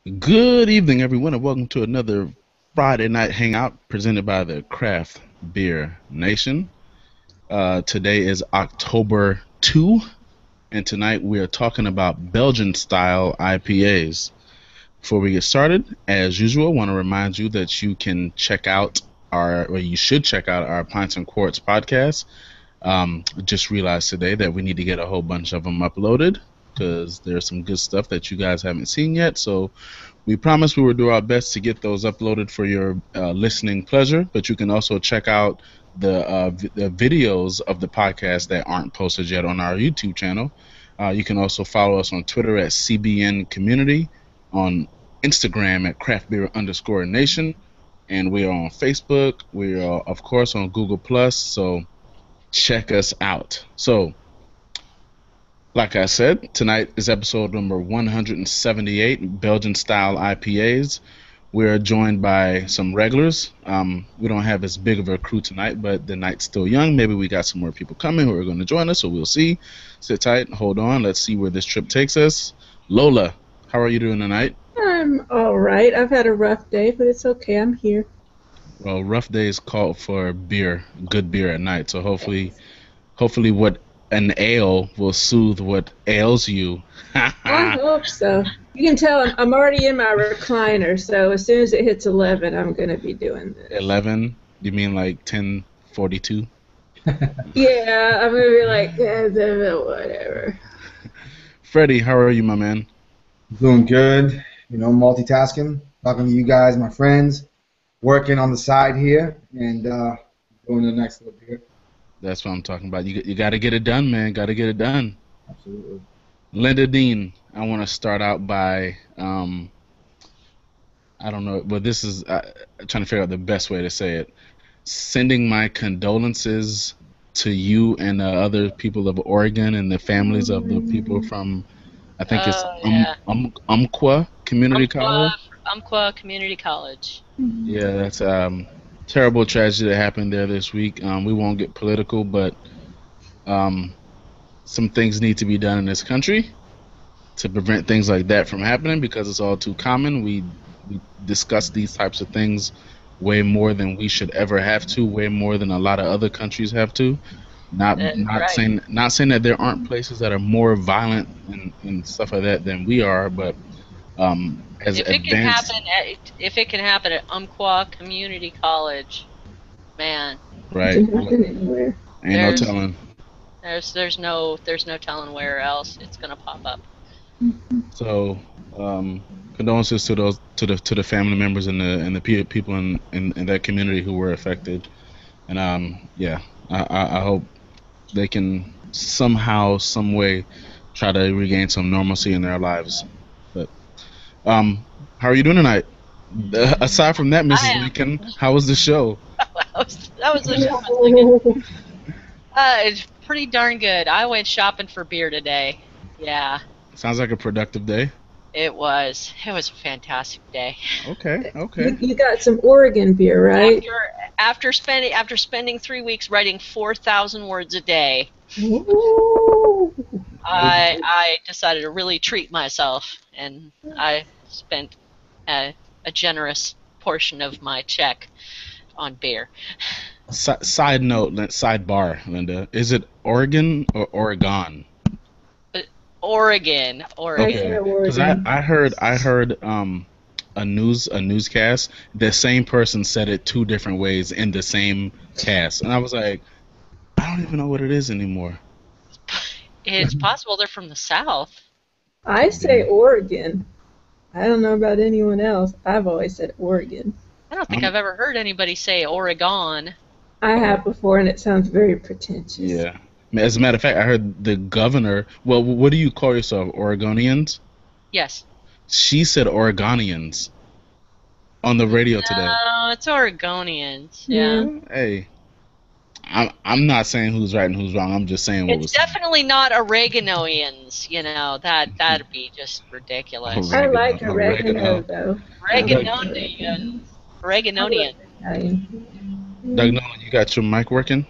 Good evening, everyone, and welcome to another Friday night hangout presented by the Craft Beer Nation. Today is October 2, and tonight we are talking about Belgian style IPAs. Before we get started, as usual, I want to remind you that you can check out you should check out our Pints and Quarts podcast. Just realized today that we need to get a whole bunch of them uploaded because there's some good stuff that you guys haven't seen yet. So we promised we would do our best to get those uploaded for your listening pleasure, but you can also check out the videos of the podcast that aren't posted yet on our YouTube channel. You can also follow us on Twitter at CBN Community, on Instagram at craftbeer_nation, and we are on Facebook. We are, of course, on Google+, so check us out. So, like I said, tonight is episode number 178, Belgian style IPAs. We're joined by some regulars. We don't have as big of a crew tonight, but the night's still young. Maybe we got some more people coming who are going to join us, so we'll see. Sit tight, hold on. Let's see where this trip takes us. Lola, how are you doing tonight? I'm all right. I've had a rough day, but it's okay. I'm here. Well, rough days call for beer, good beer at night. So hopefully what an ale will soothe what ails you. I hope so. You can tell I'm already in my recliner, so as soon as it hits 11, I'm going to be doing this. 11? You mean like 10:42? Yeah, I'm going to be like, whatever. Freddie, how are you, my man? Doing good. Multitasking, talking to you guys, my friends, working on the side here, and doing the next little beer. That's what I'm talking about. You got to get it done, man. Got to get it done. Absolutely. Linda Dean, I want to start out by, I don't know, but this is trying to figure out the best way to say it. Sending my condolences to you and the other people of Oregon and the families of the people from, I think it's Umpqua Community College. Umpqua Community College. Yeah, that's terrible tragedy that happened there this week. We won't get political, but some things need to be done in this country to prevent things like that from happening because it's all too common. We discuss these types of things way more than we should ever have to, way more than a lot of other countries have to. Not saying that there aren't places that are more violent and stuff like that than we are, but if it can happen at Umpqua Community College, man. Right. Ain't no telling. There's no telling where else it's gonna pop up. So, condolences to the family members and the people in that community who were affected, and I hope they can somehow, some way, try to regain some normalcy in their lives. But how are you doing tonight? Aside from that, Mrs. Lincoln, how was the show? that was the show. It's pretty darn good. I went shopping for beer today. Yeah. Sounds like a productive day. It was a fantastic day. Okay. You got some Oregon beer, right? After spending 3 weeks writing 4,000 words a day, I decided to really treat myself, and I spent a generous portion of my check on beer. Sidebar, Linda. Is it Oregon or Oregon? Oregon. Okay. Because I heard a newscast. The same person said it two different ways in the same cast, and I was like, I don't even know what it is anymore. It's possible they're from the South. I say Oregon. I don't know about anyone else. I've always said Oregon. I don't think I've ever heard anybody say Oregon. I have before, and it sounds very pretentious. Yeah. As a matter of fact, I heard the governor. Well, what do you call yourself? Oregonians? Yes. She said Oregonians on the radio today. No, it's Oregonians. Yeah. Hey, I'm not saying who's right and who's wrong. I'm just saying what was. It's definitely not Oregonians. That'd be just ridiculous. I like oregano though. Oregonians. Doug Nolan, you got your mic working?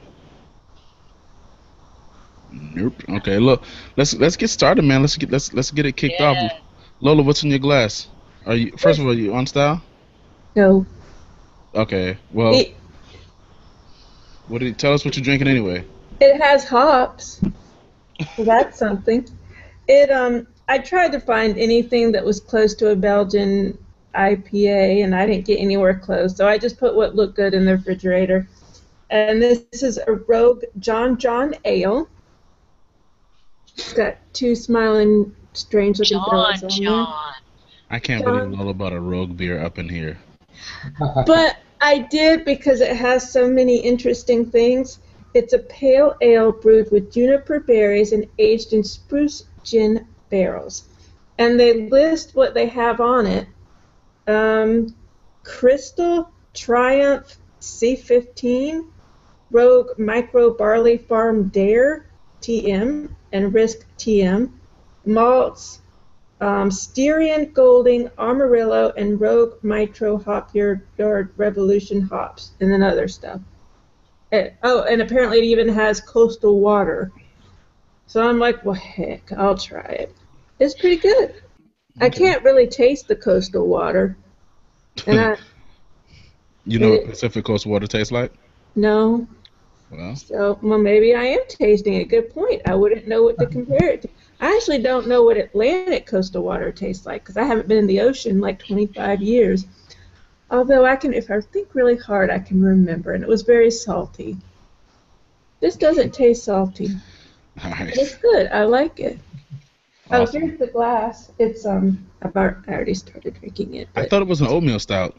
Nope. Okay, look, let's get started, man. Let's get it kicked off. Lola, what's in your glass? Are you? First of all, you on style? No. Okay. Well, It, tell us what you're drinking anyway. it has hops. So that's something. I tried to find anything that was close to a Belgian IPA, and I didn't get anywhere close. So I just put what looked good in the refrigerator. And this is a Rogue John Ale. It's got two smiling, strange-looking fellas on there. John. I can't believe Lola bought a Rogue beer up in here. But I did because it has so many interesting things. It's a pale ale brewed with juniper berries and aged in spruce gin barrels. And they list what they have on it. Crystal Triumph C15, Rogue Micro Barley Farm Dare TM, and Risk TM, malts, Styrian Golding, Amarillo, and Rogue Mitro Hop Yard Revolution hops, and then other stuff. And apparently it even has coastal water. So I'm like, well, heck, I'll try it. It's pretty good. I can't really taste the coastal water. And You know what Pacific Coast water tastes like? No. Well, maybe I am tasting it. Good point. I wouldn't know what to compare it to. I actually don't know what Atlantic coastal water tastes like because I haven't been in the ocean like 25 years. Although if I think really hard, I can remember, and it was very salty. This doesn't taste salty. all right. It's good. I like it. Awesome. Oh, here's the glass. It's I already started drinking it. I thought it was an oatmeal stout.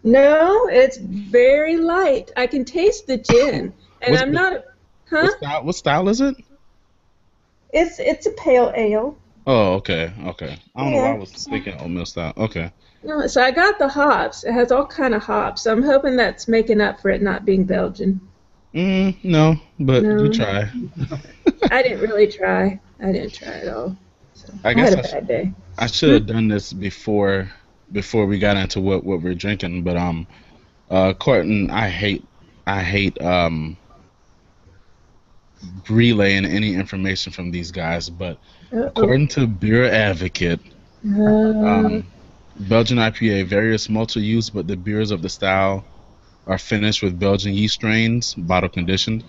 No, it's very light. I can taste the gin, and I'm not. Huh? What style is it? It's a pale ale. Oh, okay. I don't know why I was thinking oatmeal stout. Okay. No, so I got the hops. It has all kind of hops. So I'm hoping that's making up for it not being Belgian. No, but you try. I didn't really try. I didn't try at all. So I guess had a bad day. I should have done this before we got into what we're drinking. But Courtney, I hate relaying any information from these guys. But according to Beer Advocate, Belgian IPA, various malts are used, but the beers of the style are finished with Belgian yeast strains, bottle conditioned.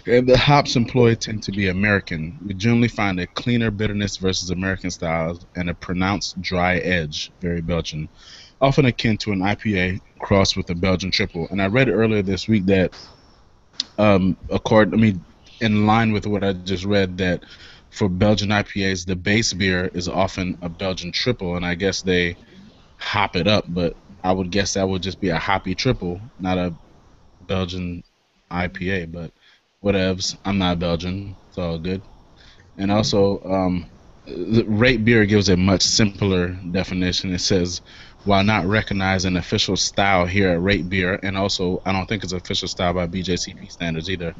And the hops employed tend to be American. We generally find a cleaner bitterness versus American styles and a pronounced dry edge, very Belgian, often akin to an IPA crossed with a Belgian triple. And I read earlier this week that, in line with what I just read, that for Belgian IPAs, the base beer is often a Belgian triple, and I guess they hop it up, but I would guess that would just be a hoppy triple, not a Belgian IPA, but whatevs. I'm not Belgian. It's all good. And also, the Rate Beer gives a much simpler definition. It says, while not recognized an official style here at Rate Beer, and also I don't think it's official style by BJCP standards either,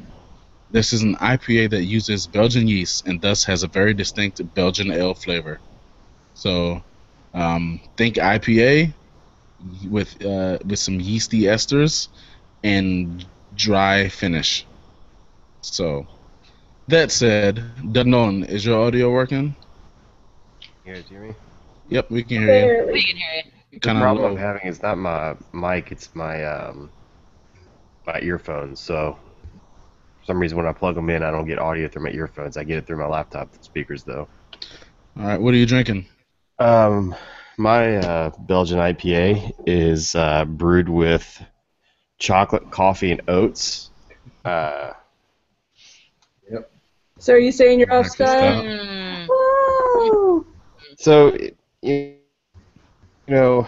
this is an IPA that uses Belgian yeast and thus has a very distinct Belgian ale flavor. So think IPA with some yeasty esters and dry finish. So that said, Danon, is your audio working? You guys hear me? Yep, we can hear you. We can hear you. The Kinda problem low. I'm having is not my mic, it's my my earphones. So for some reason when I plug them in, I don't get audio through my earphones. I get it through my laptop speakers though. All right, what are you drinking? My Belgian IPA is brewed with chocolate, coffee, and oats. So are you saying you're off Breakfast style? stout. Whoa! So, you know,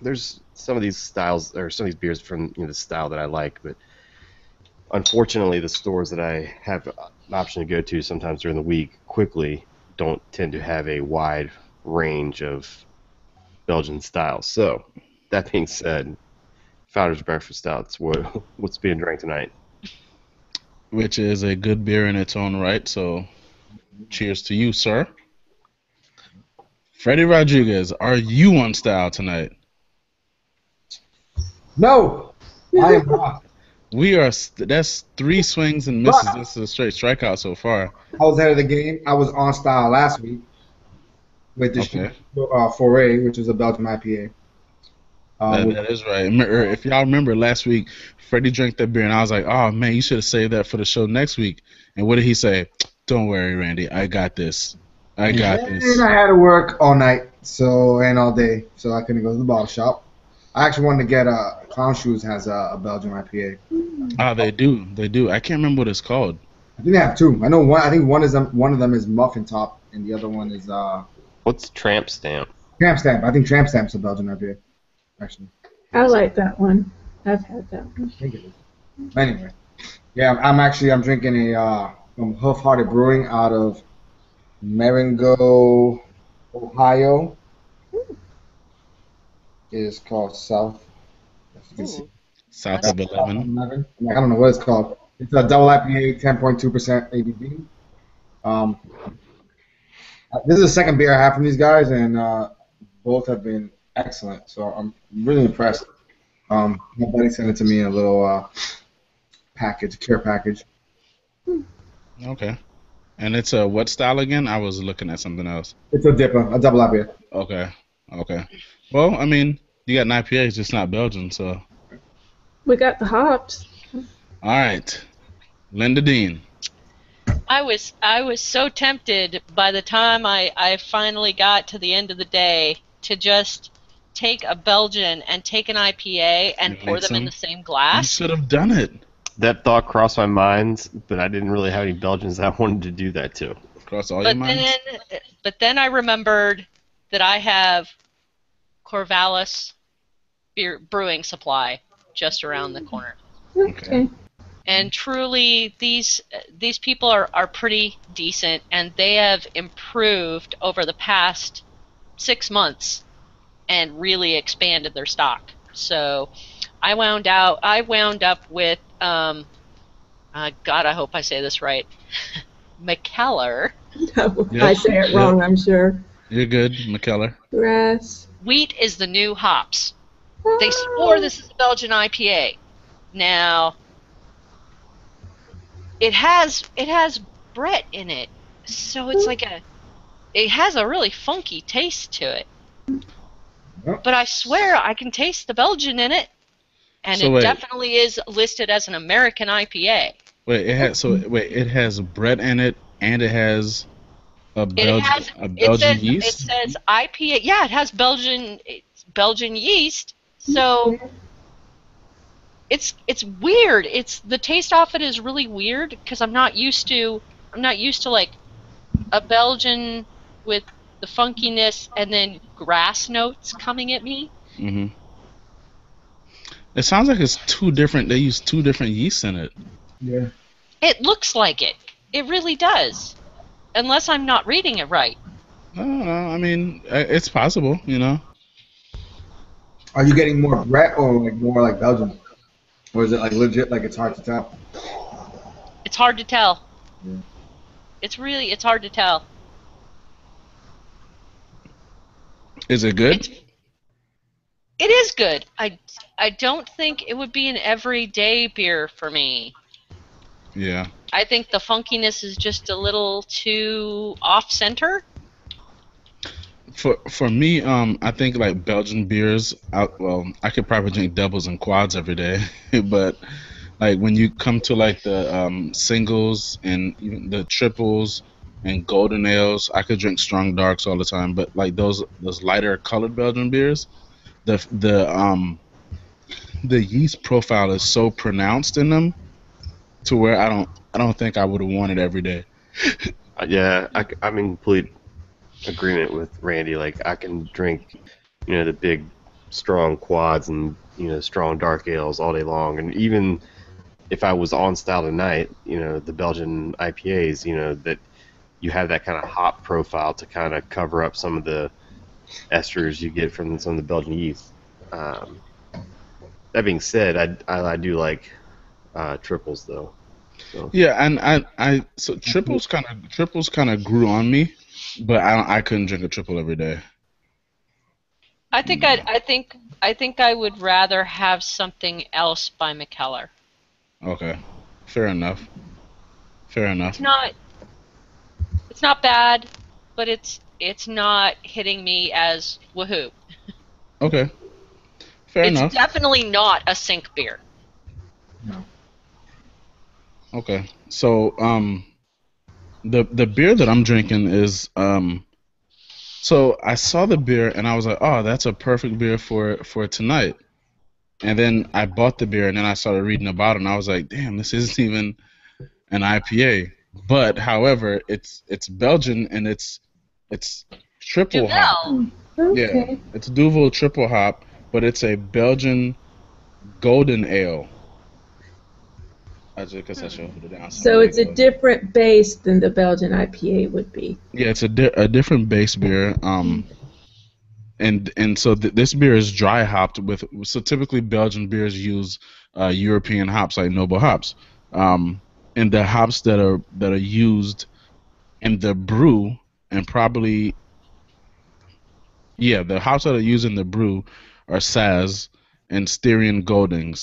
there's some of these styles, or some of these beers from the style that I like, but unfortunately the stores that I have an option to go to sometimes during the week quickly don't tend to have a wide range of Belgian styles. So, that being said, Founder's Breakfast Stout's what's being drank tonight. Which is a good beer in its own right, so cheers to you, sir. Freddie Rodriguez, are you on style tonight? No, I am not. We are. That's 3 swings and misses. This is a straight strikeout so far. I was ahead of the game. I was on style last week. with Okay. Foray, which is a Belgian IPA. Which, That is right. If y'all remember last week, Freddie drank that beer, and I was like, "Oh man, you should have saved that for the show next week." And what did he say? "Don't worry, Randy, I got this. I got and this." I had to work all night, and all day, so I couldn't go to the bottle shop. I actually wanted to get Clown Shoes has a Belgian IPA. Ah, they do. They do. I can't remember what it's called. I think they have two. I know one. I think one of them is Muffin Top, and the other one is What's Tramp Stamp? Tramp Stamp. I think Tramp Stamp's a Belgian IPA, actually. I like that one. I've had that one. I think it is. Anyway, yeah, I'm drinking from Hoof Hearted Brewing out of Marengo, Ohio. It is called South. As you can see. South of 11. I don't know what it's called. It's a double IPA, 10.2% ABV. This is the second beer I have from these guys, and both have been excellent. So I'm really impressed. My buddy sent it to me in a little care package. Okay. And it's a what style again? I was looking at something else. It's a dipper, a double IPA. Okay. Okay. Well, I mean, you got an IPA, it's just not Belgian, so. We got the hops. All right. Linda Dean. I was so tempted by the time I finally got to the end of the day to just take a Belgian and take an IPA and pour them in the same You glass. should have done it. That thought crossed my mind, but I didn't really have any Belgians that I wanted to do that to. Cross all your minds. But then I remembered that I have Corvallis brewing supply just around the corner. Okay. And truly, these people are pretty decent, and they have improved over the past 6 months and really expanded their stock. So I wound up with God, I hope I say this right, McKellar. I say it wrong, I'm sure. You're good, McKellar. Grass. Wheat is the new hops. They swore this is a Belgian IPA. Now, it has Brett in it, so it's it has a really funky taste to it. But I swear I can taste the Belgian in it, and So it wait. definitely is listed as an American IPA. Wait, it has bread in it, and it has a Belgian yeast. It says IPA. Yeah, it has Belgian yeast. So it's weird. It's the taste off it is really weird because I'm not used to like a Belgian with the funkiness and then grass notes coming at me. Mm-hmm. It sounds like it's two different. They use two different yeasts in it. Yeah. It looks like it. It really does. Unless I'm not reading it right. I don't know. I mean, it's possible, you know. Are you getting more Brett or more like Belgian? Or is it legit it's hard to tell? It's hard to tell. Yeah. It's hard to tell. Is it good? It is good. I don't think it would be an everyday beer for me. Yeah. I think the funkiness is just a little too off-center. For me, I think like Belgian beers. I could probably drink doubles and quads every day, but like when you come to like the singles and even the triples and golden ales, I could drink strong darks all the time. But like those lighter colored Belgian beers, the yeast profile is so pronounced in them to where I don't think I would have worn it every day. Yeah, I'm in complete agreement with Randy. Like, I can drink, the big, strong quads and, strong dark ales all day long. And even if I was on style tonight, the Belgian IPAs, that you have that kind of hop profile to kind of cover up some of the esters you get from some of the Belgian yeast. That being said, I do like triples though. So. Yeah, and so triples kind of grew on me, but I couldn't drink a triple every day. I think I would rather have something else by McKellar. Okay, fair enough. It's not bad, but it's not hitting me as woohoo. Okay. Fair It's enough. definitely not a sink beer. No. Okay. So the beer that I'm drinking is so I saw the beer and I was like, oh, that's a perfect beer for tonight. And then I bought the beer and then I started reading about it and I was like, damn, this isn't even an IPA. But however, it's Belgian and it's triple hop. Duvel. Yeah, Okay. it's Duvel triple hop, but it's a Belgian golden ale. I guess I should hold it down. So it's a different base than the Belgian IPA would be. Yeah, it's a different base beer. And so this beer is dry hopped with. So typically Belgian beers use European hops like noble hops. And the hops that are used in the brew and probably the hops that are used in the brew are Saz and Styrian Golding,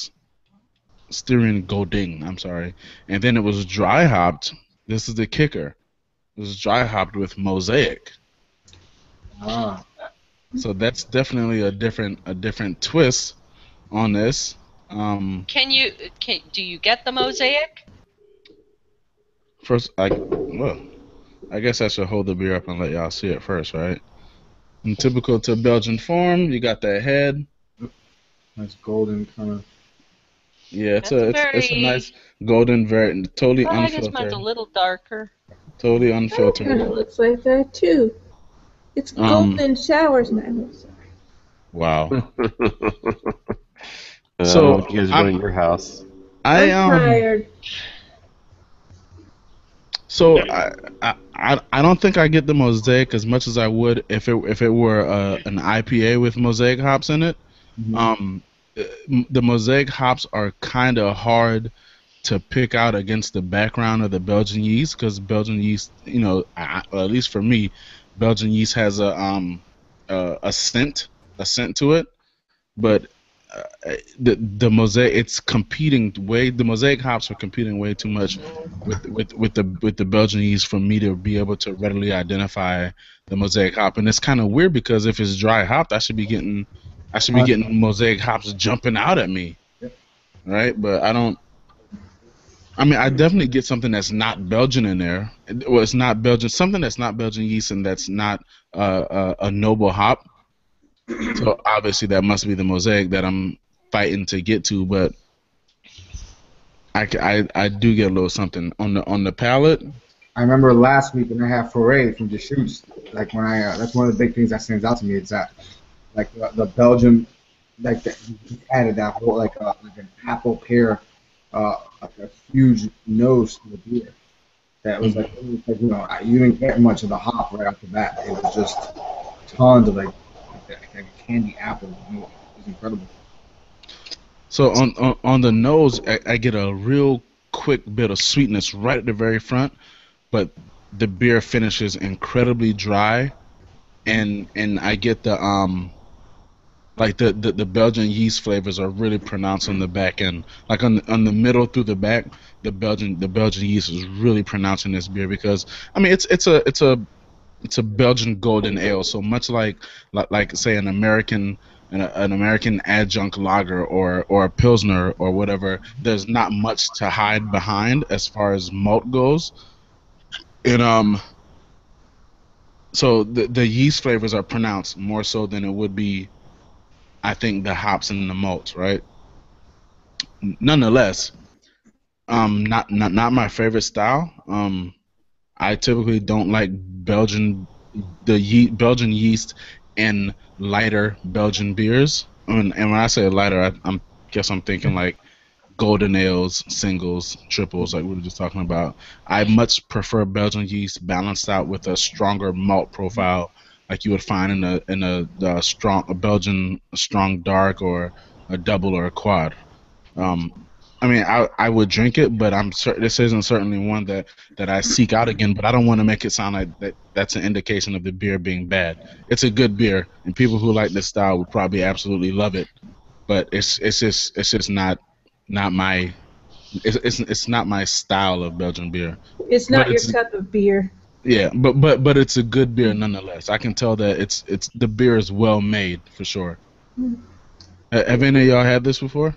I'm sorry. And then it was dry hopped. This is the kicker. It was dry hopped with Mosaic. Ah. So that's definitely a different twist on this. Do you get the Mosaic? First, I guess I should hold the beer up and let y'all see it first, right? In typical to Belgian form, you got that head. Nice golden kind of. Yeah, it's a nice golden, very totally I guess mine's unfiltered. a little darker. Totally It kind unfiltered. of looks like that too. It's golden showers now. Wow. So if you guys are going to your house. I'm tired. So I don't think I get the Mosaic as much as I would if it were an IPA with Mosaic hops in it. Mm-hmm. The Mosaic hops are kind of hard to pick out against the background of the Belgian yeast because Belgian yeast, well, at least for me, Belgian yeast has a scent to it, but the Mosaic the Mosaic hops are competing way too much with the Belgian yeast for me to be able to readily identify the Mosaic hop, and it's kind of weird because if it's dry hopped, I should be getting Mosaic hops jumping out at me, right? But I don't. I mean, I definitely get something that's not Belgian in there. Well, it's not Belgian. Something that's not Belgian yeast and that's not a noble hop. So obviously that must be the Mosaic that I'm fighting to get to. But I do get a little something on the palate. I remember last week when I had Foray from Deschutes. Like when that's one of the big things that stands out to me is that like the Belgian, like he added that whole like an apple pear, like a huge nose to the beer. That was like, you didn't get much of the hop right off the bat. It was just tons of like a candy apple. It was incredible. So on the nose, I get a real quick bit of sweetness right at the very front, but the beer finishes incredibly dry, and I get the like the Belgian yeast flavors are really pronounced on the back end. Like on the middle through the back, the Belgian yeast is really pronounced in this beer because I mean it's a Belgian golden ale, so much like say an American adjunct lager or a pilsner or whatever. There's not much to hide behind as far as malt goes, and so the yeast flavors are pronounced more so than it would be, I think, the hops and the malts, right? Nonetheless, not my favorite style. I typically don't like Belgian yeast and lighter Belgian beers. And when I say lighter, I guess I'm thinking like golden ales, singles, triples, like we were just talking about. I much prefer Belgian yeast balanced out with a stronger malt profile, like you would find in a Belgian strong dark or a double or a quad. I mean, I would drink it, but I'm certain this isn't certainly one that I seek out again. But I don't want to make it sound like that's an indication of the beer being bad. It's a good beer, and people who like this style would probably absolutely love it. But it's just not my it's not my style of Belgian beer. It's But not your cup of beer. Yeah, but it's a good beer nonetheless. I can tell that it's the beer is well made for sure. Have any of y'all had this before?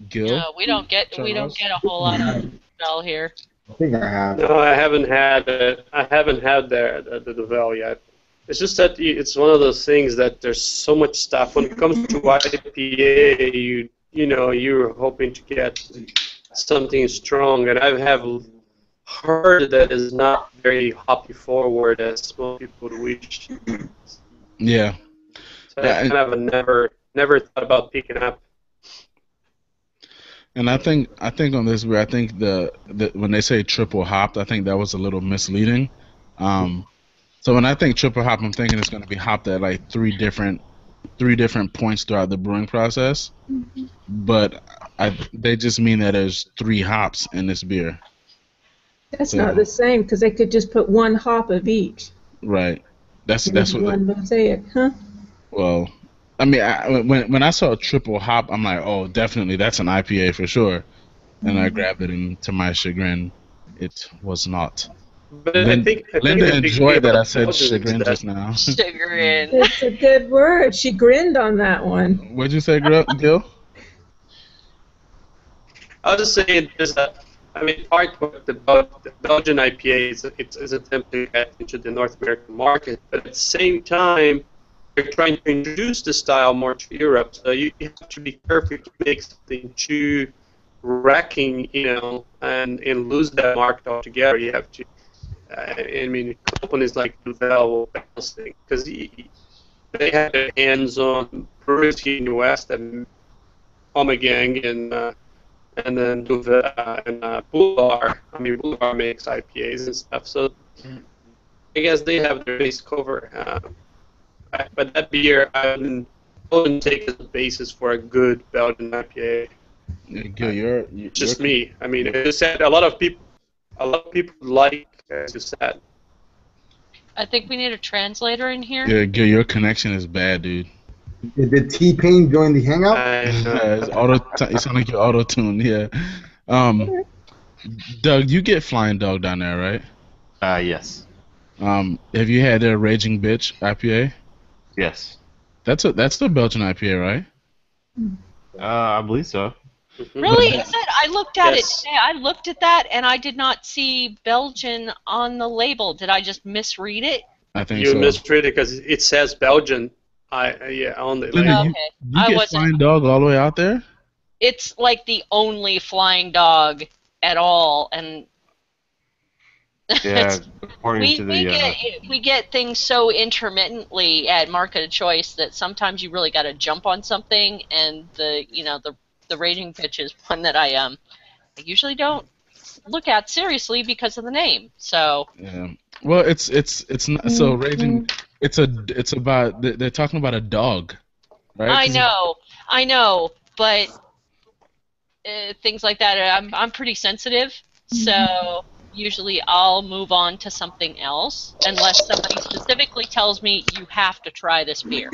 Gil, Charles? we don't get a whole lot of Bell here. I think I have. No, I haven't had it. I haven't had the Duvel yet. It's just that it's one of those things that there's so much stuff. When it comes to IPA, you're hoping to get something strong, and I have heard that is not very hoppy forward as most people would wish. Yeah. So I kind of never thought about picking up. And I think on this beer, I think the when they say triple hopped, I think that was a little misleading. So when I think triple hop, I'm thinking it's going to be hopped at like three different points throughout the brewing process. But they just mean that there's 3 hops in this beer. That's not the same, because they could just put 1 hop of each. Right. That's what. One mosaic, huh? Well, I mean, when I saw triple hop, I'm like, oh, definitely that's an IPA for sure. And I grabbed it, and to my chagrin, it was not. But I think Linda enjoyed that I said chagrin just now. Chagrin. It's a good word. She grinned on that one. What'd you say, Gil? I was just saying is that, I mean, part of the Belgian IPA is it's attempt to get into the North American market, but at the same time, they're trying to introduce the style more to Europe. So you have to be careful to make something too wrecking, and lose that market altogether. You have to. I mean, companies like Duvel will balance things because they have their hands on breweries here in the West and Omegang and then Duvel and Boulevard. I mean, Boulevard makes IPAs and stuff, so I guess they have their base cover. But that beer I wouldn't take as a basis for a good Belgian IPA. Gil, you're just me. I mean, as I said, a lot of people like. As you said. I think we need a translator in here. Yeah, Gil, your connection is bad, dude. Did T-Pain join the Hangout? You sound like you're auto-tuned, yeah. Doug, you get Flying Dog down there, right? Yes. Have you had their Raging Bitch IPA? Yes. That's the Belgian IPA, right? I believe so. Really? Is it? I looked at it today. I looked at that, and I did not see Belgian on the label. Did I just misread it? I think you so. misread it because it says Belgian. On the Linda, you get Flying Dog all the way out there? It's like the only Flying Dog at all, and yeah, according to the we get things so intermittently at Market of Choice that sometimes you really got to jump on something, and the Raging Pitch is one that I usually don't look at seriously because of the name. So yeah, well, it's not so Raging. It's about they're talking about a dog, right? I know, but things like that. I'm pretty sensitive, so usually I'll move on to something else unless somebody specifically tells me you have to try this beer.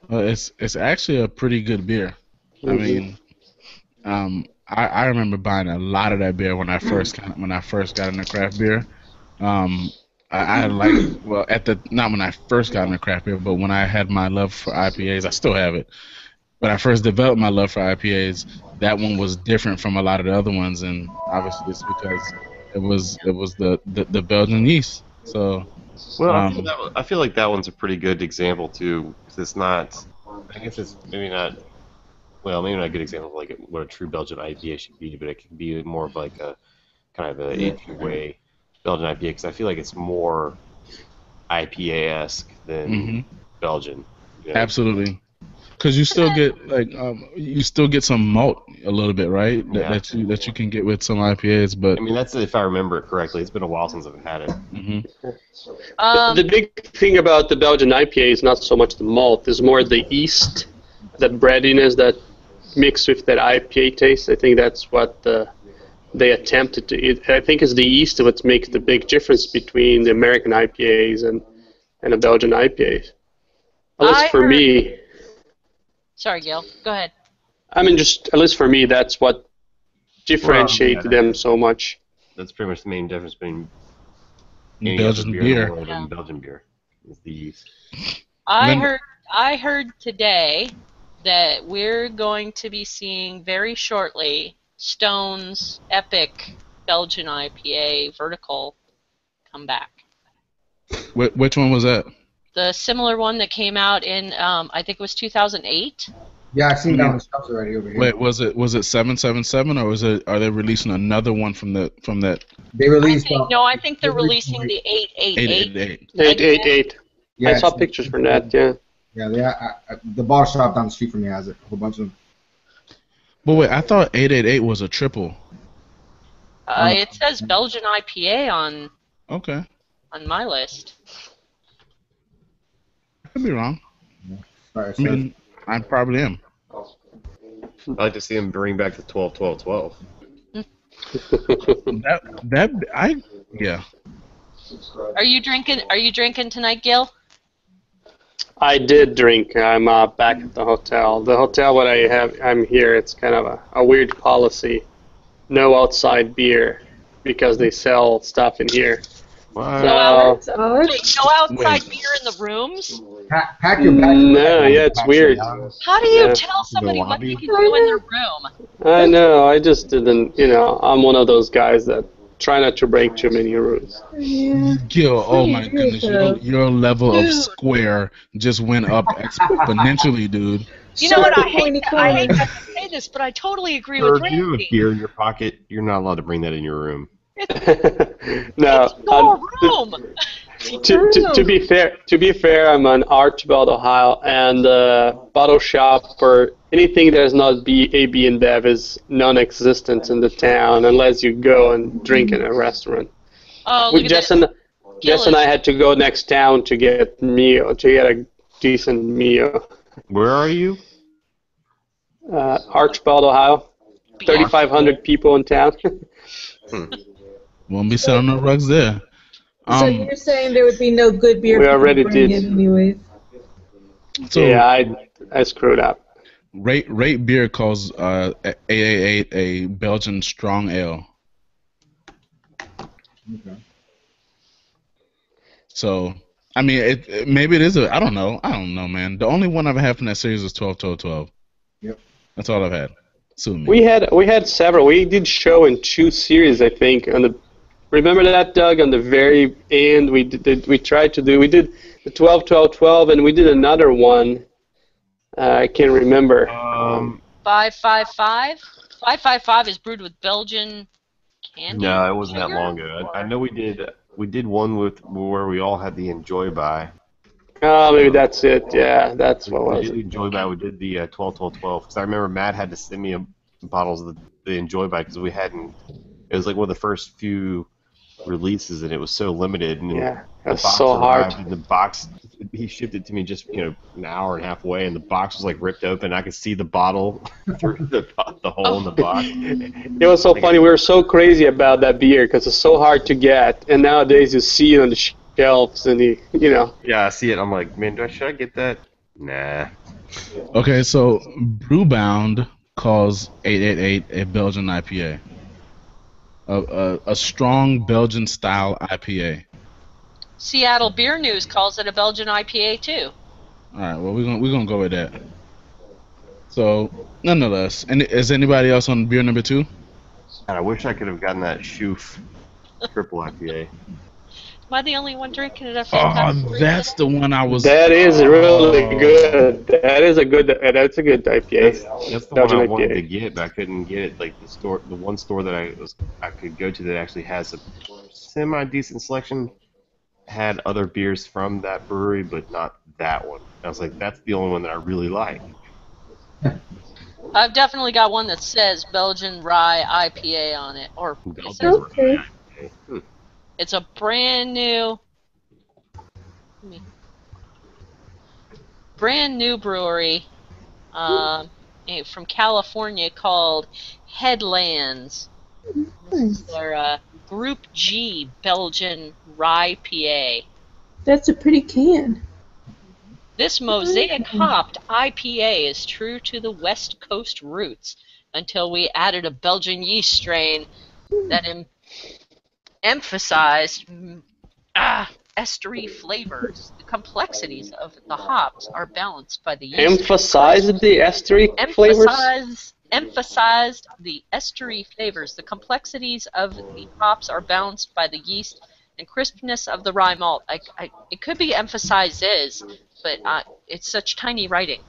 Well, it's actually a pretty good beer. I mean, I remember buying a lot of that beer when I first got into craft beer. I like not when I first got into craft beer, but when I had my love for IPAs, I still have it. When I first developed my love for IPAs, that one was different from a lot of the other ones, and obviously it's because it was the Belgian yeast. So, well, I feel like that one's a pretty good example too, because it's not. I guess it's maybe not. Well, maybe not a good example of like what a true Belgian IPA should be, but it can be more of like a kind of a way Belgian IPA, because I feel like it's more IPA-esque than Belgian. Absolutely, because you still get some malt a little bit, right? That you can get with some IPAs, but I mean that's if I remember it correctly. It's been a while since I've had it. The big thing about the Belgian IPA is not so much the malt; it's more the yeast, that breadiness that mixed with that IPA taste. I think that's what they attempted to. I think it's the yeast that makes the big difference between the American IPAs and the Belgian IPAs. At least for me. Sorry, Gil. Go ahead. I mean, at least for me, that's what differentiated them so much. That's pretty much the main difference between any Belgian other beer in the beer. world Yeah. and Belgian beer. Is the yeast. I heard today that we're going to be seeing very shortly Stone's epic Belgian IPA vertical come back. Which one was that? The similar one that came out in I think it was 2008. Yeah, I've seen that Yeah. on the shelves already over here. Wait, was it 777 or are they releasing another one from that They released. I think they're releasing the 888. 888? 888. Yeah, I saw it's- pictures from that. Yeah. Yeah, the bottle shop down the street from me has it. A whole bunch of them. But wait, I thought 888 was a triple. It says Belgian IPA Okay, on my list. I could be wrong. Sorry, I mean, I probably am. I'd like to see him bring back the 12-12-12. Yeah. Are you drinking tonight, Gil? I did drink. I'm back at the hotel. The hotel where I'm here, it's kind of a weird policy. No outside beer because they sell stuff in here. What? So, That's odd. No outside beer in the rooms? pack your bag. no, yeah, it's weird. How do you Yeah. tell somebody what lobby? they can do in their room? I know. I just didn't. I'm one of those guys that try not to break too many rules. Yeah. Gil, oh my Pretty goodness, weird, your level of Dude. square just went up exponentially, dude. You know what? I Pointy hate to have corner. to say this, but I totally agree Sir, with if you have Randy. beer in your pocket, you're not allowed to bring that in your room. No. It's your room. To be fair, I'm on Archibald, Ohio, and bottle shop or anything that is not AB and Bev is non-existent in the town unless you go and drink in a restaurant. Oh, look at Jess this. and I had to go next town to get a decent meal. Where are you? Archibald, Ohio. 3,500 people in town. Won't be selling no rugs there. So you're saying there would be no good beer We for already you to bring did. in anyways? So Yeah, I screwed up. Rate Beer calls 888 a Belgian strong ale. Okay. So I mean, maybe it is I don't know, man. The only one I've had from that series is 12-12-12. Yep. That's all I've had. Sue me. We had several. We did show in 2 series, I think. Remember that, Doug? On the very end, we did the 12-12-12, and we did another one. I can't remember. 555. 555 is brewed with Belgian candy. No, it wasn't that sugar? long ago. I know we did one where we all had the Enjoy By. Oh, maybe that's it. Yeah, that's what We was did the it. Enjoy By. We did the 12-12-12 because I remember Matt had to send me bottles of the Enjoy By because we hadn't. It was like one of the first few releases, and it was so limited. And Yeah, the that's box so hard. arrived, and the box, he shipped it to me just an hour and a half away, and the box was like ripped open. I could see the bottle through the hole in the box. It was so funny. We were so crazy about that beer because it's so hard to get, and nowadays you see it on the shelves, and Yeah, I see it. I'm like, man, should I get that? Nah. Okay, so Brewbound calls 888 a Belgian IPA. A strong Belgian style IPA. Seattle Beer News calls it a Belgian IPA too. All right, well we're gonna go with that. So nonetheless, and is anybody else on beer number 2? God, I wish I could have gotten that Schoof triple IPA. Am I the only one drinking it? Oh, that's the one I was. that is really good. That's a good IPA. That's the Belgian one I wanted IPA. to get, but I couldn't get it. Like the one store that I could go to that actually has a semi decent selection had other beers from that brewery, but not that one. I was like, that's the only one that I really like. I've definitely got one that says Belgian Rye IPA on it, or it Belgian says Okay. IPA. it's a brand new brewery from California called Headlands. Nice. They're Group G Belgian Rye PA. That's a pretty can. This mosaic hopped IPA is true to the West Coast roots until we added a Belgian yeast strain that emphasized estery flavors. The complexities of the hops are balanced by the yeast. Emphasize the estery flavors? Emphasized the estery flavors. The complexities of the hops are balanced by the yeast and crispness of the rye malt. It could be emphasizes, but it's such tiny writing.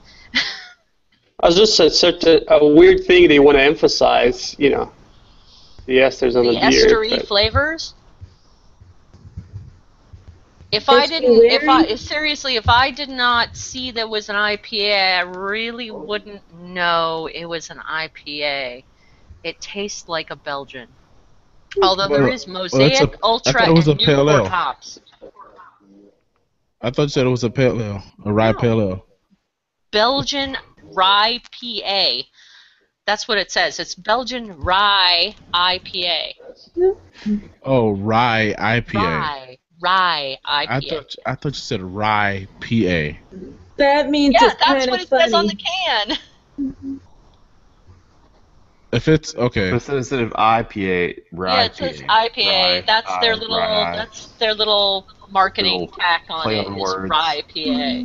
I was just a weird thing they want to emphasize, you know, the esters on the beer. The estery flavors. If I did not see there was an IPA, I really wouldn't know it was an IPA. It tastes like a Belgian. Although there is Mosaic, Ultra, and Newport hops. I thought you said it was a pale ale, a rye pale ale. Belgian rye PA. That's what it says. It's Belgian rye IPA. Oh, rye IPA. Rye IPA. I thought you said rye PA. That means yeah, it's that's kind what of it funny. says on the can. If it's okay. But instead of IPA, rye. Yeah, it says IPA. Rye, that's their little. rye. That's their little marketing Little tack on play it. on Is words. rye PA.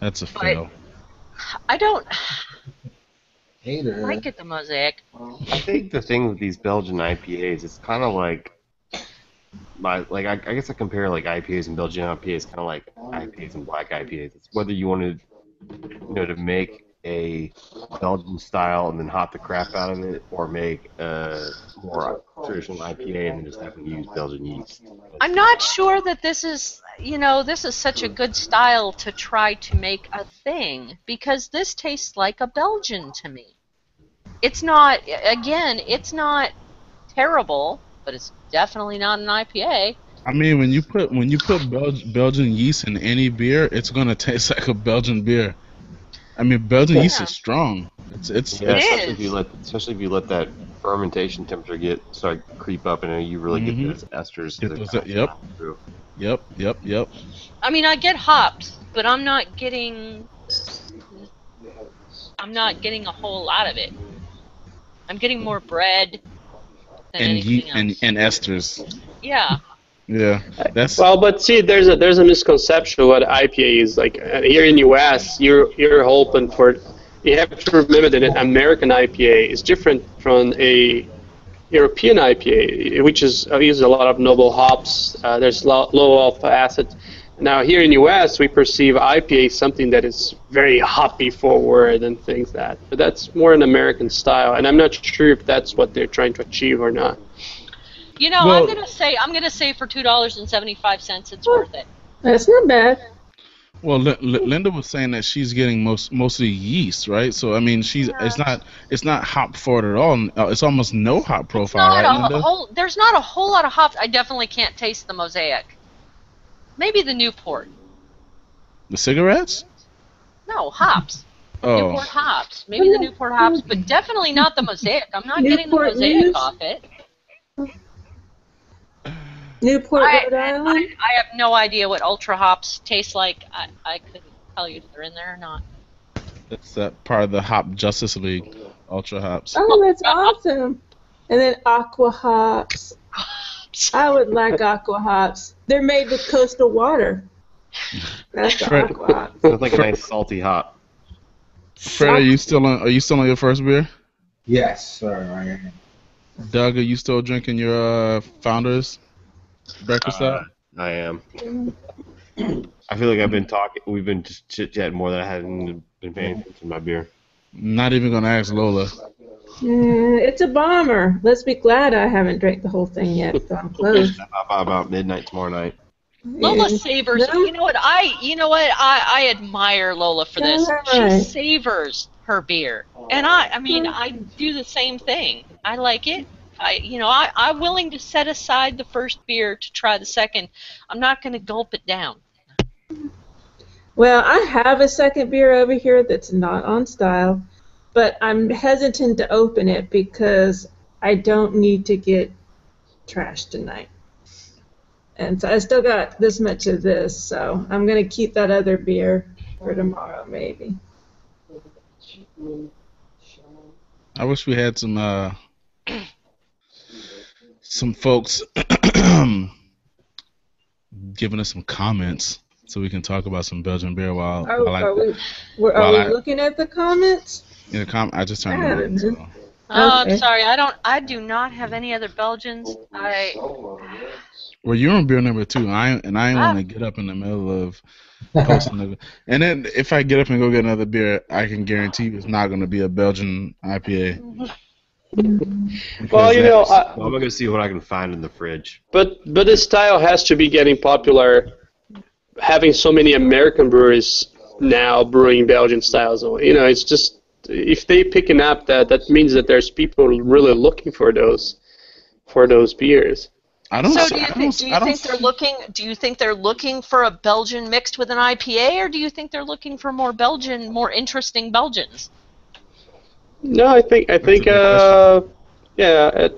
That's a fail. I don't Hater. like it, the Mosaic. I think the thing with these Belgian IPAs, it's kind of like, I guess I compare like IPAs and Belgian IPAs, kind of like IPAs and black IPAs. It's whether you wanted, to make a Belgian style and then hop the crap out of it, or make a more traditional IPA and then just have to use Belgian yeast. I'm not sure that this is, this is such a good style to try to make a thing, because this tastes like a Belgian to me. It's not, again, it's not terrible, but it's definitely not an IPA. I mean, when you put Belgian yeast in any beer, it's gonna taste like a Belgian beer. I mean, Belgian yeast is strong. Especially if you let that fermentation temperature start creep up, and you really get those esters. Yep. I mean, I get hops, but I'm not getting a whole lot of it. I'm getting more bread than anything else. And esters. Yeah. Yeah, that's well, but see, there's a misconception what IPA is like. Here in US, you're hoping for. You have to remember that an American IPA is different from a European IPA, which uses a lot of noble hops. There's low alpha acid. Now here in US, we perceive IPA as something that is very hoppy forward and things that. But that's more an American style, and I'm not sure if that's what they're trying to achieve or not. I'm gonna say for $2.75, it's worth it. That's not bad. Well, Linda was saying that she's getting mostly yeast, right? So I mean, it's not hop forward at all. It's almost no hop profile, right, Linda? There's not a whole lot of hops. I definitely can't taste the Mosaic. Maybe the Newport. The cigarettes? No, hops. Oh. Newport hops. Maybe the Newport hops, but definitely not the Mosaic. I'm not getting the Mosaic off it. Newport, Rhode Island? I have no idea what Ultra hops taste like. I couldn't tell you if they're in there or not. That's that part of the Hop Justice League, Ultra hops. Oh, that's awesome. And then aqua hops. I would like aqua hops. They're made with coastal water. That's the aqua hops. It's like a nice salty hop. Fred, are you still on your first beer? Yes, sir. I am. Doug, are you still drinking your Founders breakfast stout? I am. I feel like we've been just chit-chatting more than I hadn't been paying attention to my beer. Not even gonna ask Lola. It's a bomber. Let's be glad I haven't drank the whole thing yet, so I'm close. About midnight tomorrow night. Lola savors. No? You know what? I admire Lola for this. She savors her beer, and I do the same thing. I like it. I'm willing to set aside the first beer to try the second. I'm not going to gulp it down. Well, I have a second beer over here that's not on style, but I'm hesitant to open it because I don't need to get trashed tonight. And so I still got this much of this, so I'm going to keep that other beer for tomorrow, maybe. I wish we had some some folks giving us some comments so we can talk about some Belgian beer while Are we I looking at the comments? I just turned I them on. haven't. So. Oh, Okay. I'm sorry. I do not have any other Belgians. Well, you're on beer number 2. I ain't want to get up in the middle of posting it. And then if I get up and go get another beer, I can guarantee you it's not going to be a Belgian IPA. Well, Well, I'm gonna see what I can find in the fridge. but this style has to be getting popular. Having so many American breweries now brewing Belgian styles, it's just if they picking up that means that there's people really looking for those beers. I don't. So see- do you I think don't they're looking? Do you think they're looking for a Belgian mixed with an IPA, or do you think they're looking for more interesting Belgians? No, I think a good question. yeah,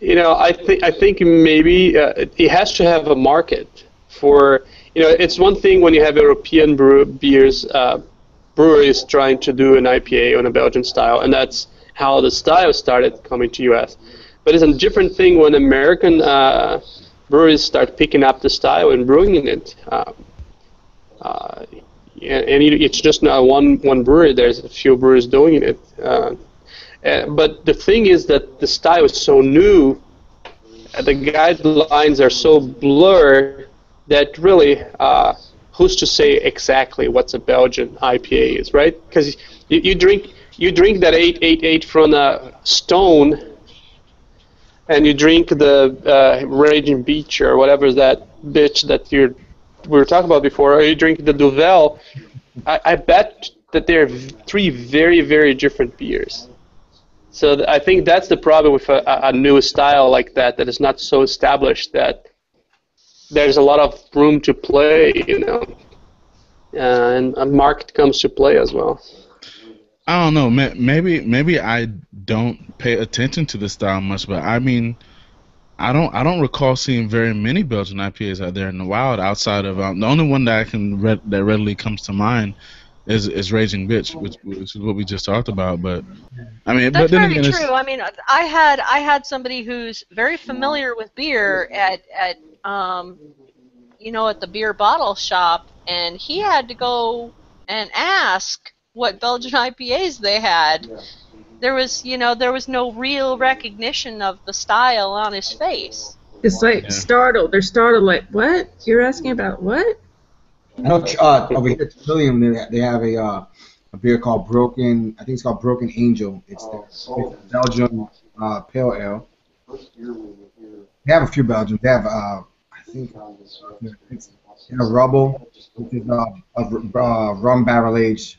I think maybe it has to have a market for it's one thing when you have European breweries trying to do an IPA on a Belgian style, and that's how the style started coming to US. But it's a different thing when American breweries start picking up the style and brewing it. It's just not one brewery. There's a few breweries doing it. But the thing is that the style is so new, the guidelines are so blurred that really, who's to say exactly what's a Belgian IPA is, right? Because you drink that 888 from a Stone, and you drink the Raging Beach or whatever that bitch that we were talking about before, or you drink the Duvel. I bet that they're 3 very, very different beers. So I think that's the problem with a new style like that is not so established that there's a lot of room to play, and a market comes to play as well. I don't know. Maybe I don't pay attention to the style much, but I mean, I don't recall seeing very many Belgian IPAs out there in the wild. Outside of the only one that I can that readily comes to mind is Raging Bitch, which is what we just talked about. But I mean, That's but then very again, true. I mean, I had somebody who's very familiar with beer at the beer bottle shop, and he had to go and ask what Belgian IPAs they had. There was no real recognition of the style on his face. It's like Yeah. startled. They're startled. Like, what? You're asking about what? I know over here at Trillium they have a beer called Broken. I think it's called Broken Angel. It's a Belgian pale ale. They have a few Belgians. They have I think it's in a Rubble, which is a rum barrel aged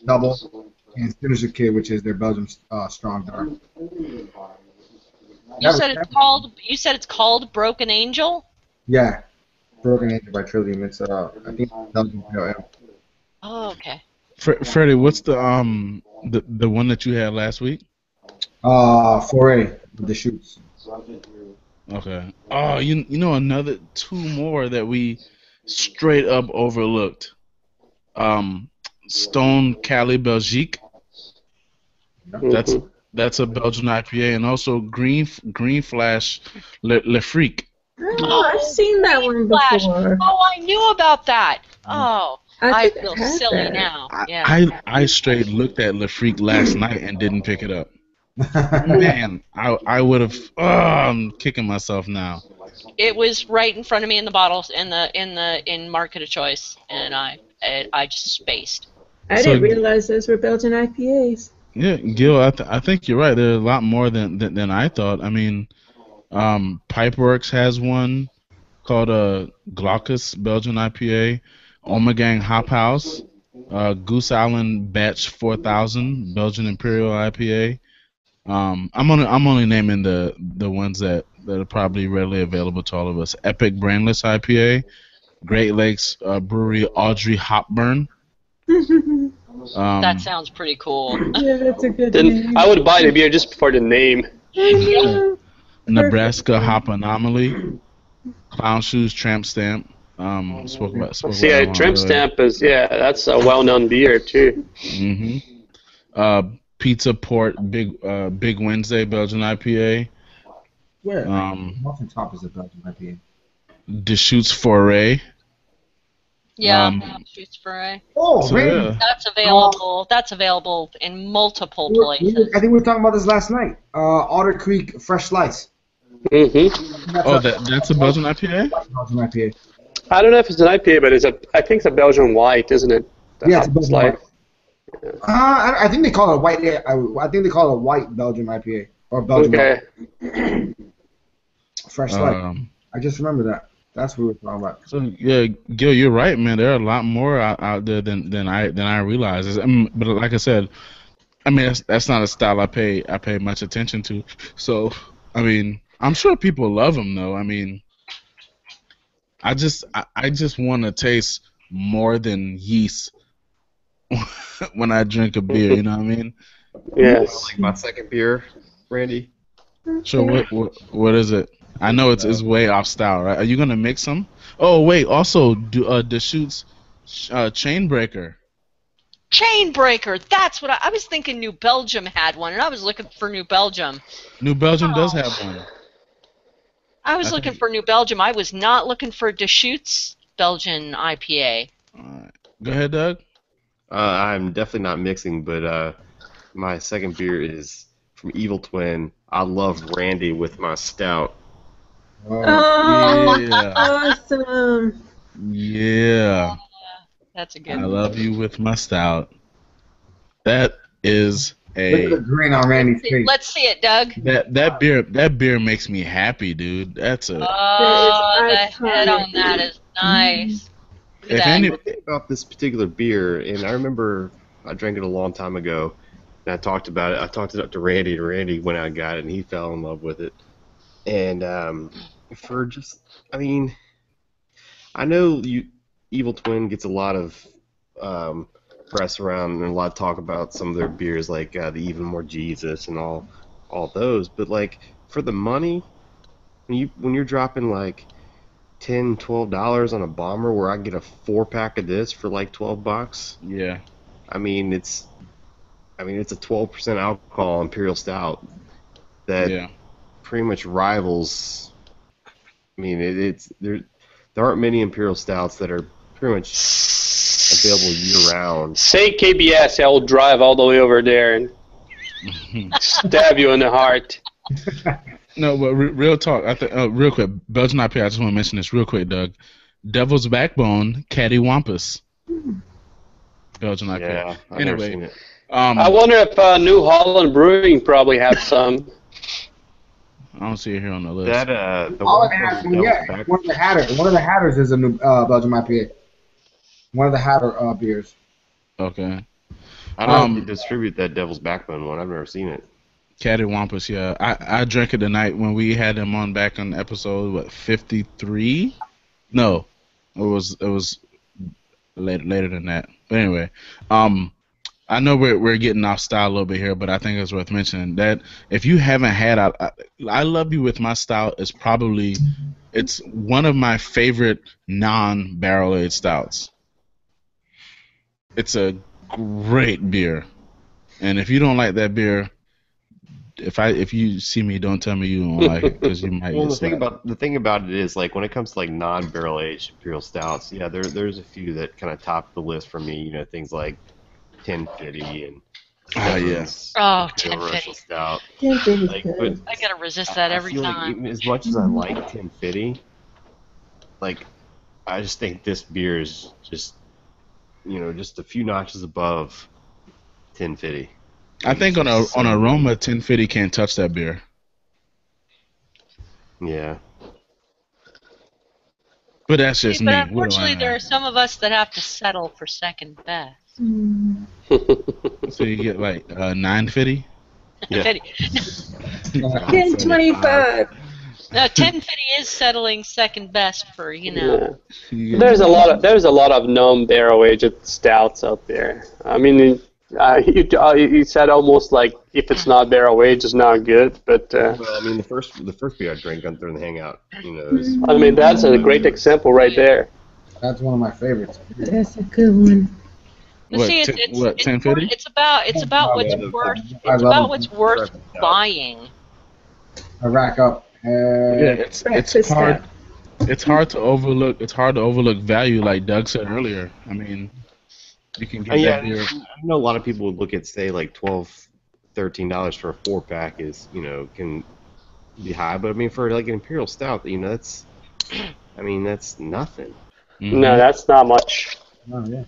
double, and Signature Kid, which is their Belgian strong dark. You said it's called Broken Angel? Yeah, Broken Angel by Trillium. It's I think Belgian pale ale. Oh, okay. Freddie, what's the one that you had last week? Foray with the shoots. Okay. Oh, you know another 2 more that we straight up overlooked. Stone Cali Belgique. That's a Belgian IPA, and also Green Flash Le Freak. Oh, I've seen that one Flash. before. Oh, I knew about that. Oh, I think feel had silly that. now. Yeah. I straight looked at Le Freak last night and didn't pick it up. Man, I would have. Oh, I'm kicking myself now. It was right in front of me in the bottles in market of choice, and I just spaced. I didn't realize those were Belgian IPAs. Yeah, Gil, I think you're right. There's a lot more than I thought. I mean, Pipeworks has one called Glaucus Belgian IPA. Omegang Hop House, Goose Island Batch 4000 Belgian Imperial IPA. I'm only naming the ones that are probably readily available to all of us. Epic Brandless IPA, Great Lakes Brewery Audrey Hopburn. That sounds pretty cool. Yeah, that's a good Then name. I would buy the beer just for the name. Nebraska Hop Anomaly, Clown Shoes Tramp Stamp. Spoke about See, that one Tramp earlier. Stamp that's a well-known beer too. Pizza Port Big Wednesday Belgian IPA. Where? Um, Muffin Top is a Belgian IPA. Deschutes Foray. Yeah, Um, shoots for Oh, so Randy. yeah. that's available. That's available in multiple places. I think we were talking about this last night. Otter Creek Fresh Slice. Mm-hmm. That's Oh, a that's a Belgian IPA. Belgian IPA. I don't know if it's an IPA, but I think it's a Belgian white, isn't it? The Yeah, it's a hop Belgian slice. white. I think they call it a white. I think they call it a white Belgian IPA or Belgian Okay. Fresh Slice. Um, I just remember that. That's what we were talking about. so yeah, Gil, you're right, man. There are a lot more out there than I realize. But like I said, I mean that's not a style I pay much attention to. So I mean, I'm sure people love them though. I mean, I just want to taste more than yeast when I drink a beer. You know what I mean? Yes. Like my second beer, Randy. So what is it? I know it's way off style, right? Are you gonna mix them? Oh wait, also Deschutes Chainbreaker. Chainbreaker. That's what I was thinking. New Belgium had one, and I was looking for New Belgium. New Belgium does have one. I was I looking think- for New Belgium. I was not looking for Deschutes Belgian IPA. All right. Go ahead, Doug. I'm definitely not mixing, but my second beer is from Evil Twin. I love Randy with my stout. Oh, Yeah, awesome. yeah. That's a I good one. love you with my stout. That is Look at the a grin on Randy's face. Let's see it, Doug. that beer makes me happy, dude. That's a Oh, the That is head iconic. on that is nice. Look at if that. any The thing about this particular beer, and I remember I drank it a long time ago, and I talked about it. I talked it up to Randy, and Randy went out and got it, and he fell in love with it. And for just, I mean, I know Evil Twin gets a lot of press around and a lot of talk about some of their beers, like the Even More Jesus and all those. But like for the money, when you're dropping like $10-12 on a bomber, where I can get a 4-pack of this for like $12. yeah. I mean, it's a 12% alcohol imperial stout that Yeah. pretty much rivals. I mean, it's there aren't many imperial stouts that are pretty much available year round. Say KBS, I'll drive all the way over there and stab you in the heart. No, but real talk. I think real quick, Belgian IPA. I just want to mention this real quick, Doug. Devil's Backbone, Cattywampus. Belgian IPA. Yeah, I've never Anyway, seen it. I wonder if New Holland Brewing probably have some. I don't see it here on the list. That the All one it has, from Devil's yeah. Back- One of the Hatters is a new Belgian IPA. One of the Hatter beers. Okay. I don't know if they distribute that Devil's Backbone one. I've never seen it. Cattywampus, yeah. I drank it tonight when we had him on back on episode 53. No, it was later than that. But anyway, I know we're getting off style a little bit here, but I think it's worth mentioning that if you haven't had, I Love You With My Stout is probably it's one of my favorite non-barrel aged stouts. It's a great beer, and if you don't like that beer, if you see me, don't tell me you don't like it because you might. Well, get slapped. the thing about it is, like, when it comes to like non-barrel aged imperial stouts, yeah, there's a few that kind of top the list for me. You know, things like 1050 and Oh, yeah. Stefan's Oh, Imperial 1050. Russian Stout. 1050 is Like, good. but I gotta resist that every I feel like time. even as much as I like 1050, like I just think this beer is just just a few notches above 1050. I think on aroma, 1050 can't touch that beer. Yeah. But that's just See, me. but What do I unfortunately, there know? are some of us that have to settle for second best. Mm. So you get like 950. Yeah. 1025. No, 1050 is settling second best for Yeah. You get- There's a lot of non-barrel aged stouts out there. I mean, you said almost like if it's not barrel aged, it's not good. But Well, I mean, the first beer I drank during the Hangout, is I mean, that's a great example right there. That's one of my favorites. That's a good one. But What, see, 1050? it's about what's I worth love what's it. worth buying. I rack up Yeah, it's breakfast hard. stout. It's hard to overlook. It's hard to overlook value, like Doug said earlier. I mean, you can get And yeah, that beer. I know a lot of people would look at say like $12, $13 for a 4-pack is can be high, but I mean for like an imperial stout, that's that's nothing. No, that's not much. Oh, yeah.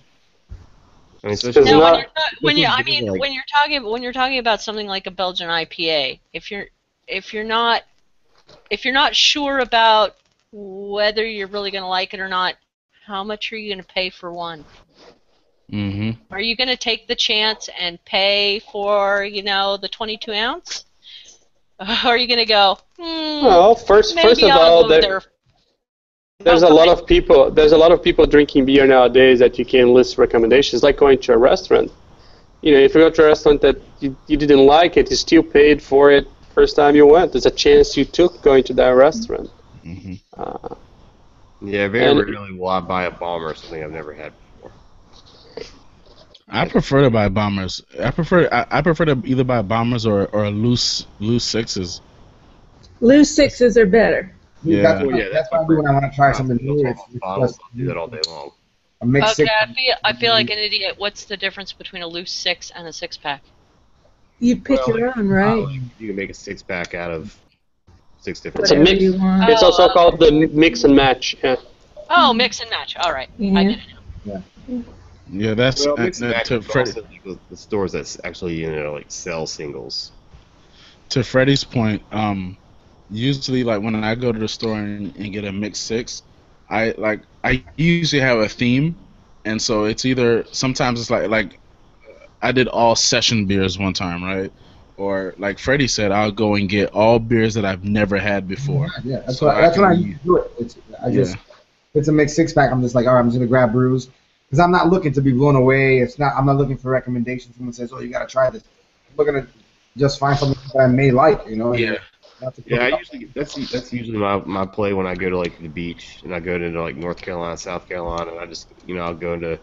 I mean, It's especially Now, not. when you're talking about something like a Belgian IPA, if you're not sure about whether you're really going to like it or not, how much are you going to pay for one? Mm-hmm. Are you going to take the chance and pay for the 22 ounce? Or are you going to go? Well, first Maybe of I'll all, go there. there's Oh, a go lot ahead. of people. There's a lot of people drinking beer nowadays that you can list recommendations, like going to a restaurant. If you go to a restaurant that you didn't like it, you still paid for it first time you went. There's a chance you took going to that restaurant. Mm-hmm. Yeah, very And- rarely will I buy a bomber or something I've never had before. I prefer to buy bombers. I prefer to either buy bombers or loose sixes. Loose sixes are better. Yeah. That's Well, what, yeah, that's that's what I do when I want to try something Real new. 12 It's bottles. just I'll do that all day long. a mixed Okay, six. I feel like an idiot. What's the difference between a loose 6 and a 6-pack? You pick Well, your own, right? You can make a 6-pack out of 6 different. It's a Whatever mix. you want. It's also called the mix and match. Yeah. Oh, mix and match. All right, I Yeah. get it now. Yeah, that's Well, mix and match to is Freddy, also the stores that actually like sell singles. to Freddie's point. Usually, like when I go to the store and get a mixed six, I usually have a theme, and so it's either sometimes it's like I did all session beers one time, right? Or like Freddie said, I'll go and get all beers that I've never had before. Yeah, that's So what I that's when I can- used to do it. Yeah. If it's a mixed six pack, I'm just like, all right, I'm just gonna grab brews because I'm not looking to be blown away. I'm not looking for recommendations. Someone says, oh, you gotta try this. I'm looking to just find something that I may like, and Yeah. not to Yeah, that's usually my play when I go to like the beach and I go to like North Carolina, South Carolina, and I just I'll go into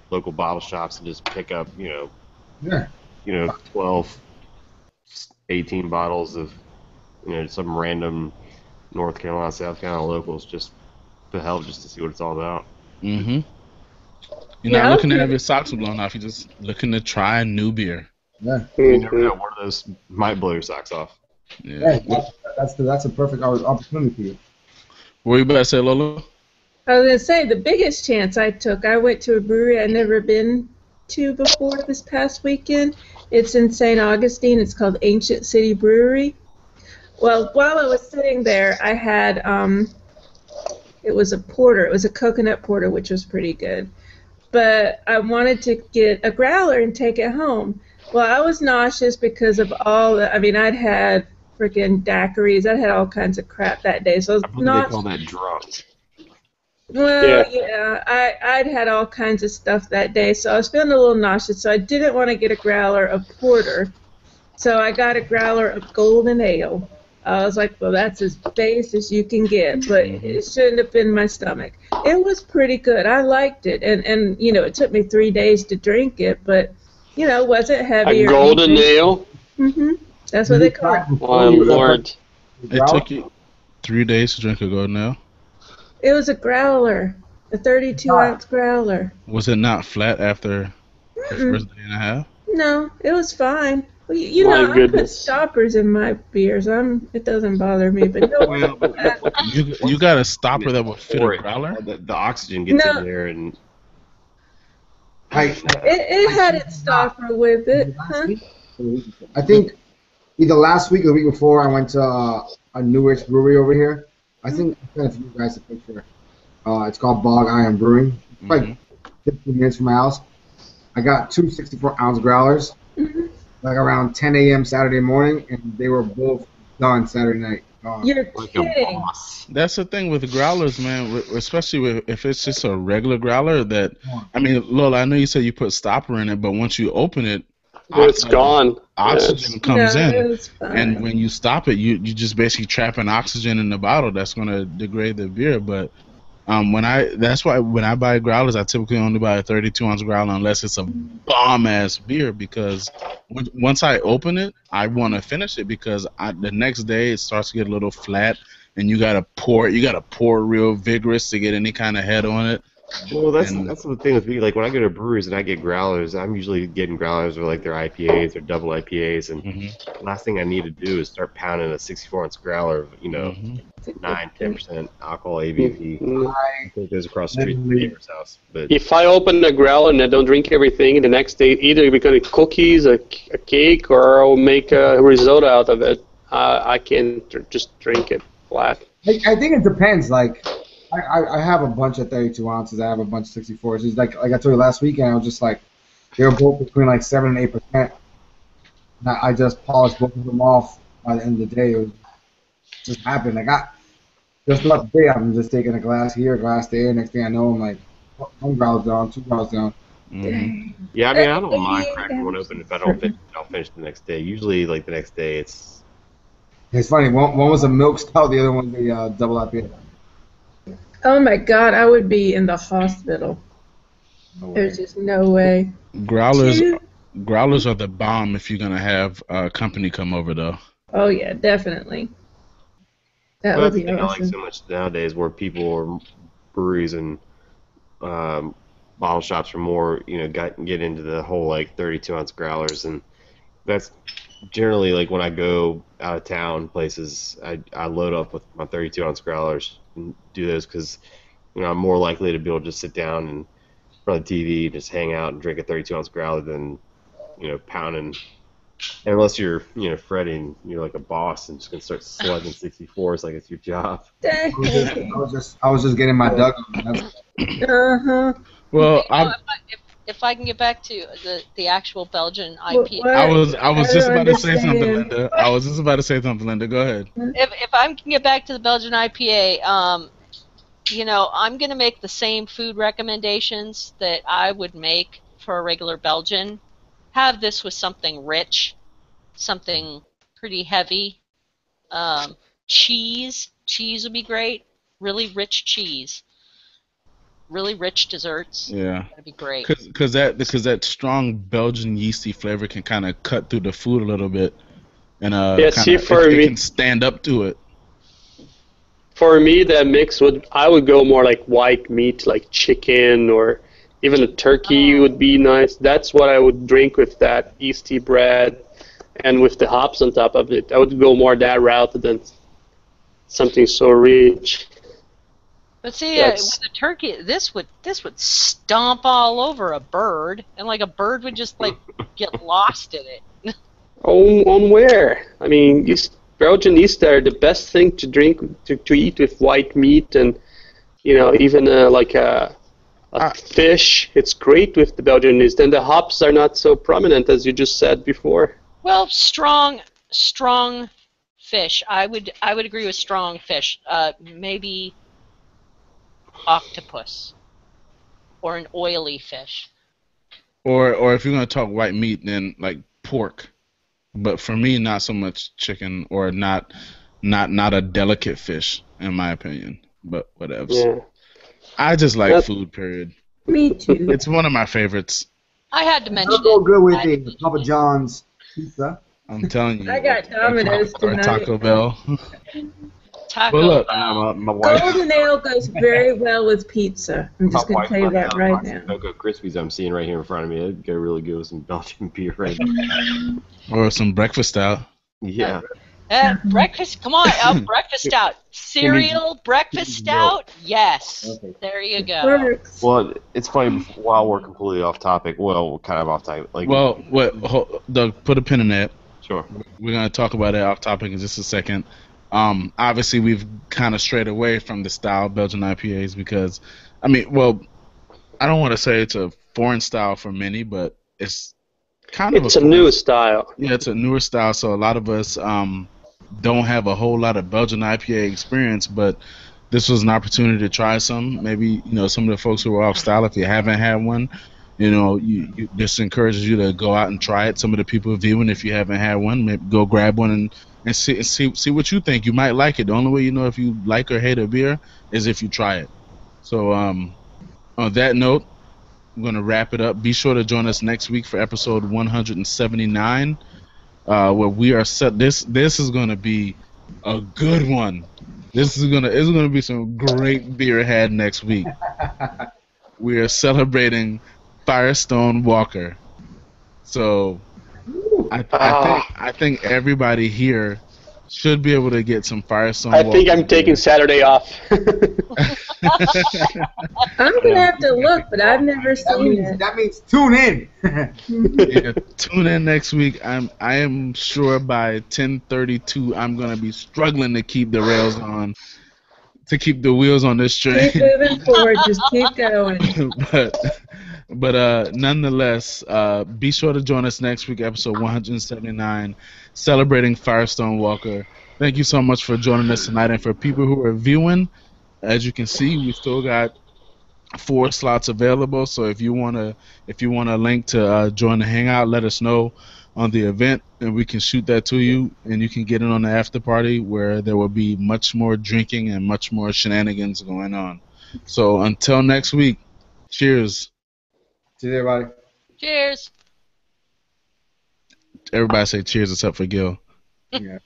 local bottle shops and just pick up yeah. 12, 18 bottles of some random North Carolina, South Carolina locals just to help, just to see what it's all about. Mm-hmm. You're Yeah, not looking to okay. have your socks blown off. You're just looking to try a new beer. Yeah. You never know, one of those might blow your socks off. Yeah. Yeah, that's a perfect opportunity for you. What you about to say, Lola? I was gonna say the biggest chance I took. I went to a brewery I'd never been to before this past weekend. It's in St. Augustine. It's called Ancient City Brewery. Well, while I was sitting there, I had it was a porter. It was a coconut porter, which was pretty good. But I wanted to get a growler and take it home. Well, I was nauseous because of all the. I mean, I'd had freaking daiquiris. I had all kinds of crap that day. So I was I believe not. they call that drunk. Well, yeah, I'd had all kinds of stuff that day, so I was feeling a little nauseous, so I didn't want to get a growler of porter, so I got a growler of golden ale. I was like, well, that's as base as you can get, but it shouldn't have been my stomach. It was pretty good. I liked it, and it took me 3 days to drink it, but, it wasn't heavy A or golden anything. ale. Mm-hmm. That's what they call it. Oh Lord. It took you 3 days to drink a golden ale. It was a growler, a 32-ounce growler. Was it not flat after the first day and a half? No, it was fine. Well, you My know, I put goodness. stoppers in my beers. It doesn't bother me, but no. Well, but You got a stopper that will fit Or a growler? the oxygen gets No. in there and It had its stopper with it. Huh? I think either last week or the week before, I went to a newish brewery over here. I think I sent you guys a picture. It's called Bog Iron Brewing. It's like 15 minutes from my house. I got two 64-ounce growlers, like around 10 a.m. Saturday morning, and they were both done Saturday night. You're like a kidding. boss. That's the thing with growlers, man. Especially if it's just a regular growler. I mean, Lola, I know you said you put stopper in it, but once you open it, It's gone. oxygen Yes. comes No, in, it was fine. and when you stop it, you just basically trapping oxygen in the bottle. That's going to degrade the beer. But That's why when I buy growlers, I typically only buy a 32-ounce growler unless it's a bomb ass beer, because once I open it, I want to finish it, because the next day it starts to get a little flat, and you gotta pour real vigorous to get any kind of head on it. Well, that's the thing with me. Like when I go to breweries and I get growlers, I'm usually getting growlers with like their IPAs or double IPAs, and the last thing I need to do is start pounding a 64-ounce growler of 9-10% alcohol ABV. I think there's across the street from my neighbor's house. But if I open a growler and I don't drink everything, the next day either we're gonna cookies, a cake, or I'll make a risotto out of it. I can just drink it flat. I think it depends. Like, I have a bunch of 32 ounces. I have a bunch of 64s. It's like I told you last weekend, I was just like, they were both between like 7 and 8%. I just polished both of them off by the end of the day. It was just happened. Like, just left the day, I'm just taking a glass here, a glass there. Next thing I know, I'm like, one growl's down, 2 growls down. Yeah, I mean, I don't mind cracking one open if I don't finish the next day. Usually, like the next day, it's funny. One was a milk stout, the other one the double IPA. Oh my God, I would be in the hospital. There's just no way. Growlers are the bomb if you're gonna have company come over, though. Oh yeah, definitely. That well, would be I like awesome. so much nowadays, where people or breweries and bottle shops are more, get into the whole like 32-ounce growlers, and that's generally like when I go out of town places, I load up with my 32-ounce growlers and do those, because I'm more likely to be able to just sit down and in front of the TV, just hang out and drink a 32-ounce growler than pounding. And unless you're fretting, you're like a boss and just gonna start slugging 64s like it's your job. I was just getting my dug on. Well, if I can get back to the actual Belgian IPA. I was just about to say something, Linda. Go ahead. If I can get back to the Belgian IPA, I'm going to make the same food recommendations that I would make for a regular Belgian. Have this with something rich, something pretty heavy. Cheese would be great. Really rich cheese. Really rich desserts. Yeah, that'd be great. Because that strong Belgian yeasty flavor can kind of cut through the food a little bit, and it can stand up to it. For me, that mix I would go more like white meat, like chicken, or even a turkey would be nice. That's what I would drink with that yeasty bread, and with the hops on top of it. I would go more that route than something so rich. But see, with the turkey, this would stomp all over a bird, and like a bird would just like get lost in it. On where? I mean, Belgian yeast are the best thing to drink to eat with white meat, and even like a fish. It's great with the Belgian yeast, and the hops are not so prominent as you just said before. Well, strong fish. I would agree with strong fish. Maybe octopus or an oily fish. Or if you're gonna talk white meat, then like pork. But for me, not so much chicken, or not a delicate fish, in my opinion. But whatever. Yeah. I just like food. Period. Me too. It's one of my favorites. I had to mention. I'll go good with the Papa John's pizza. I'm telling you. I got Domino's tonight. Or Taco Bell. Taco. But look, my wife. Golden ale goes very well with pizza. I'm just going to tell you that right now. Cocoa Krispies I'm seeing right here in front of me. It'd go really good with some Belgian beer right now. Or some breakfast stout. Yeah. Breakfast, come on, breakfast stout. Cereal, breakfast stout, yes. Okay. There you go. Well, it's funny, while we're completely off topic, kind of off topic. Doug, put a pin in that. Sure. We're going to talk about it off topic in just a second. Obviously, we've kind of strayed away from the style of Belgian IPAs because, I don't want to say it's a foreign style for many, but it's kind of a new style. Yeah, it's a newer style, so a lot of us don't have a whole lot of Belgian IPA experience, but this was an opportunity to try some. Maybe, some of the folks who are off style, if you haven't had one, you this encourages you to go out and try it. Some of the people viewing, if you haven't had one, maybe go grab one and see what you think. You might like it. The only way you know if you like or hate a beer is if you try it. So on that note, I'm going to wrap it up. Be sure to join us next week for episode 179, where we are set. This is going to be a good one. It's gonna be some great beer had next week. We are celebrating Firestone Walker. So I think everybody here should be able to get some Firestone I Walker. think I'm taking Saturday off. I'm gonna have to look, but I've never seen it. That means tune in. Yeah, tune in next week. I am sure by 10:32 I'm gonna be struggling to keep the wheels on this train. Keep moving forward. Just keep going. but nonetheless, be sure to join us next week, episode 179, celebrating Firestone Walker. Thank you so much for joining us tonight, and for people who are viewing, as you can see, we still got 4 slots available. So if you want a link to join the Hangout, let us know on the event, and we can shoot that to you, and you can get in on the after party where there will be much more drinking and much more shenanigans going on. So until next week, cheers. See you, everybody. Cheers. Everybody say cheers except for Gil. Yeah.